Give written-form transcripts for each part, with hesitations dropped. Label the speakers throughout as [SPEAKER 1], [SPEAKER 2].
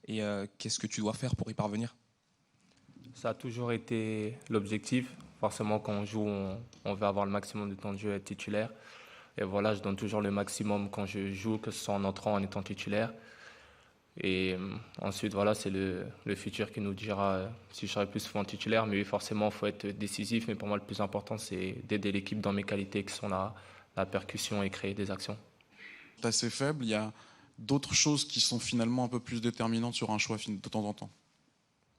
[SPEAKER 1] et qu'est-ce que tu dois faire pour y parvenir?
[SPEAKER 2] Ça a toujours été l'objectif. Forcément, quand on joue, on veut avoir le maximum de temps de jeu et être titulaire. Et voilà, je donne toujours le maximum quand je joue, que ce soit en entrant, en étant titulaire. Et ensuite, voilà, c'est le futur qui nous dira si je serai plus souvent titulaire. Mais oui, forcément, il faut être décisif. Mais pour moi, le plus important, c'est d'aider l'équipe dans mes qualités qui sont la percussion et créer des actions.
[SPEAKER 3] Assez faible, il y a d'autres choses qui sont finalement un peu plus déterminantes sur un choix de temps en temps.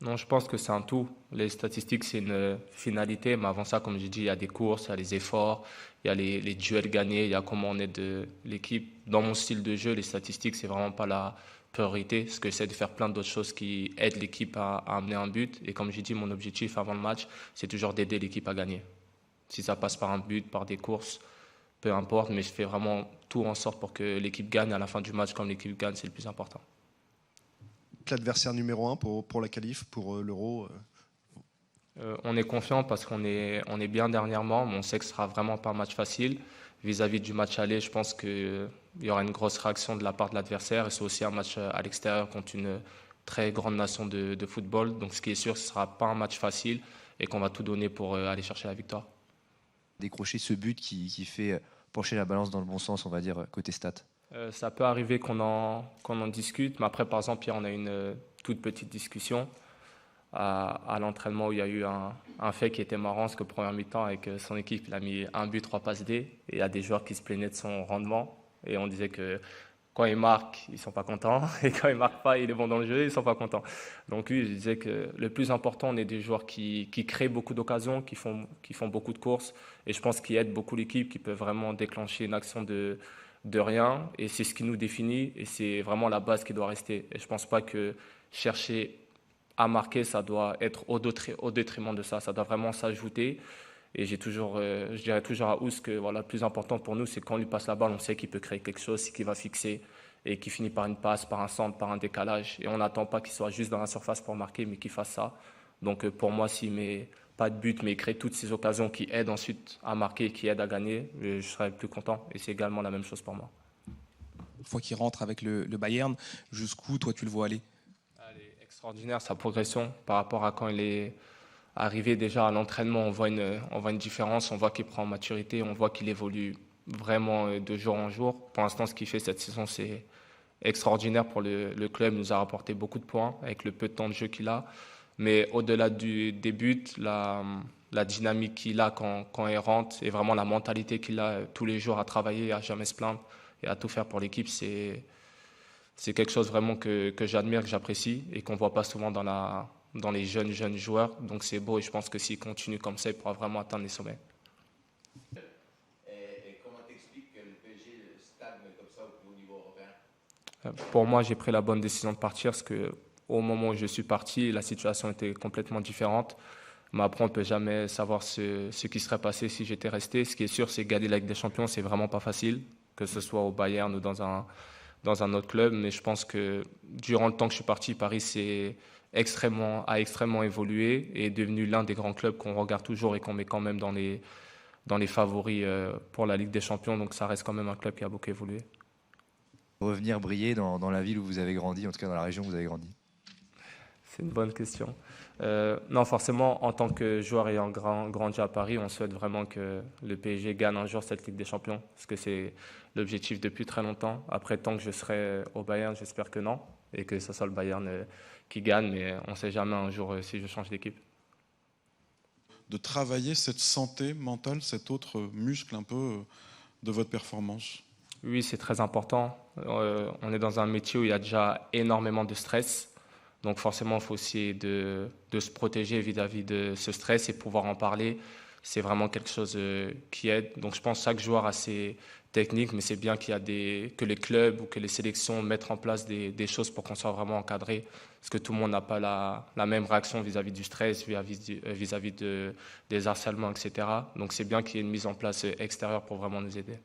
[SPEAKER 2] Non, je pense que c'est un tout. Les statistiques, c'est une finalité, mais avant ça, comme j'ai dit, il y a des courses, il y a les efforts, il y a les duels gagnés, il y a comment on aide l'équipe. Dans mon style de jeu, les statistiques, c'est vraiment pas la priorité, parce que j'essaie de faire plein d'autres choses qui aident l'équipe à amener un but. Et comme j'ai dit, mon objectif avant le match, c'est toujours d'aider l'équipe à gagner. Si ça passe par un but, par des courses, peu importe, mais je fais vraiment tout en sorte pour que l'équipe gagne à la fin du match. Comme l'équipe gagne, c'est le plus important.
[SPEAKER 4] L'adversaire numéro 1 pour la qualif, pour l'Euro
[SPEAKER 2] On est confiant parce qu'on est bien dernièrement, mais on sait que ce sera vraiment pas un match facile. Vis-à-vis du match aller, je pense qu'il y aura une grosse réaction de la part de l'adversaire et c'est aussi un match à l'extérieur contre une très grande nation de football. Donc ce qui est sûr, ce ne sera pas un match facile et qu'on va tout donner pour aller chercher la victoire.
[SPEAKER 5] Décrocher ce but qui fait pencher la balance dans le bon sens, on va dire, côté stats.
[SPEAKER 2] Ça peut arriver qu'on en discute, mais après, par exemple, hier, on a eu une toute petite discussion à l'entraînement où il y a eu un fait qui était marrant, parce que première mi-temps, avec son équipe, il a mis un but, 3 passes D, et il y a des joueurs qui se plaignaient de son rendement, et on disait que quand il marque, ils sont pas contents, et quand il marque pas, il est bon dans le jeu, ils sont pas contents. Donc oui, je disais que le plus important, on est des joueurs qui créent beaucoup d'occasions, qui font beaucoup de courses, et je pense qu'ils aident beaucoup l'équipe, qui peuvent vraiment déclencher une action de rien, et c'est ce qui nous définit, et c'est vraiment la base qui doit rester. Et je pense pas que chercher à marquer, ça doit être au détriment de ça. Ça doit vraiment s'ajouter. Et je dirais toujours à Ous que voilà, le plus important pour nous, c'est quand on lui passe la balle, on sait qu'il peut créer quelque chose, qu'il va fixer et qu'il finit par une passe, par un centre, par un décalage. Et on n'attend pas qu'il soit juste dans la surface pour marquer, mais qu'il fasse ça. Donc pour moi, s'il met pas de but, mais il crée toutes ces occasions qui aident ensuite à marquer, qui aident à gagner, je serais le plus content. Et c'est également la même chose pour moi.
[SPEAKER 1] Une fois qu'il rentre avec le Bayern, jusqu'où toi tu le vois aller?
[SPEAKER 2] Elle est extraordinaire, sa progression par rapport à quand il est arrivé déjà à l'entraînement. On voit une différence, on voit qu'il prend en maturité, on voit qu'il évolue vraiment de jour en jour. Pour l'instant, ce qu'il fait cette saison, c'est extraordinaire pour le club. Il nous a rapporté beaucoup de points avec le peu de temps de jeu qu'il a. Mais au-delà des buts, la dynamique qu'il a quand il rentre et vraiment la mentalité qu'il a tous les jours à travailler, à jamais se plaindre et à tout faire pour l'équipe, c'est quelque chose vraiment que j'admire, que j'apprécie et qu'on ne voit pas souvent dans les jeunes joueurs. Donc c'est beau et je pense que s'il continue comme ça, il pourra vraiment atteindre les sommets.
[SPEAKER 6] Et comment t'expliques que le PSG stagne comme ça au niveau européen?
[SPEAKER 2] Pour moi, j'ai pris la bonne décision de partir parce que au moment où je suis parti, la situation était complètement différente. Mais après, on ne peut jamais savoir ce qui serait passé si j'étais resté. Ce qui est sûr, c'est que gagner la Ligue des Champions, c'est vraiment pas facile, que ce soit au Bayern ou dans un autre club. Mais je pense que durant le temps que je suis parti, Paris a extrêmement évolué et est devenu l'un des grands clubs qu'on regarde toujours et qu'on met quand même dans les favoris pour la Ligue des Champions. Donc ça reste quand même un club qui a beaucoup évolué.
[SPEAKER 5] Revenir briller dans la ville où vous avez grandi, en tout cas dans la région où vous avez grandi.
[SPEAKER 2] C'est une bonne question. Non, forcément, en tant que joueur ayant grandi à Paris, on souhaite vraiment que le PSG gagne un jour cette Ligue des Champions, parce que c'est l'objectif depuis très longtemps. Après, tant que je serai au Bayern, j'espère que non, et que ce soit le Bayern qui gagne, mais on ne sait jamais un jour si je change d'équipe.
[SPEAKER 3] De travailler cette santé mentale, cet autre muscle un peu de votre performance.
[SPEAKER 2] Oui, c'est très important. On est dans un métier où il y a déjà énormément de stress. Donc forcément, il faut essayer de se protéger vis-à-vis de ce stress et pouvoir en parler. C'est vraiment quelque chose qui aide. Donc je pense que chaque joueur a ses techniques, mais c'est bien que les clubs ou que les sélections mettent en place des choses pour qu'on soit vraiment encadré. Parce que tout le monde n'a pas la même réaction vis-à-vis du stress, vis-à-vis des harcèlements, etc. Donc c'est bien qu'il y ait une mise en place extérieure pour vraiment nous aider.